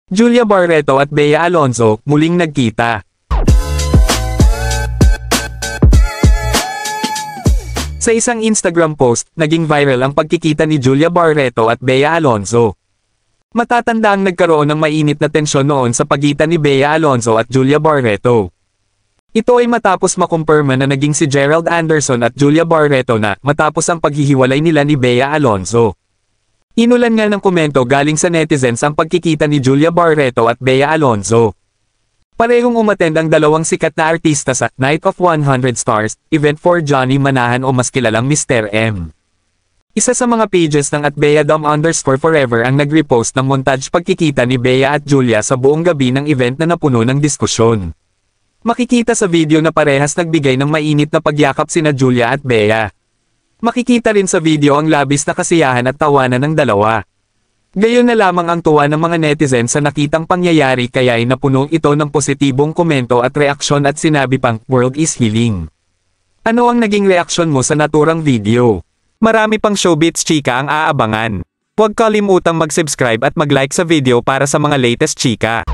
Julia Barreto at Bea Alonzo, muling nagkita. Sa isang Instagram post, naging viral ang pagkikita ni Julia Barreto at Bea Alonzo. Matatanda ang nagkaroon ng mainit na tensyon noon sa pagitan ni Bea Alonzo at Julia Barreto. Ito ay matapos makumpirma na naging si Gerald Anderson at Julia Barreto na, matapos ang paghihiwalay nila ni Bea Alonzo. Inulan nga ng komento galing sa netizens ang pagkikita ni Julia Barreto at Bea Alonzo. Parehong umattend ang dalawang sikat na artista sa Night of 100 Stars, event for Johnny Manahan o mas kilalang Mr. M. Isa sa mga pages ng @BeaDom_forever ang nag-repost ng montage pagkikita ni Bea at Julia sa buong gabi ng event na napuno ng diskusyon. Makikita sa video na parehas nagbigay ng mainit na pagyakap sina Julia at Bea. Makikita rin sa video ang labis na kasiyahan at tawanan ng dalawa. Gayon na lamang ang tuwa ng mga netizens sa nakitang pangyayari kaya ay napuno ito ng positibong komento at reaksyon at sinabi pang, "World is healing." Ano ang naging reaksyon mo sa naturang video? Marami pang showbiz chika ang aabangan. Huwag kalimutang mag-subscribe at mag-like sa video para sa mga latest chika.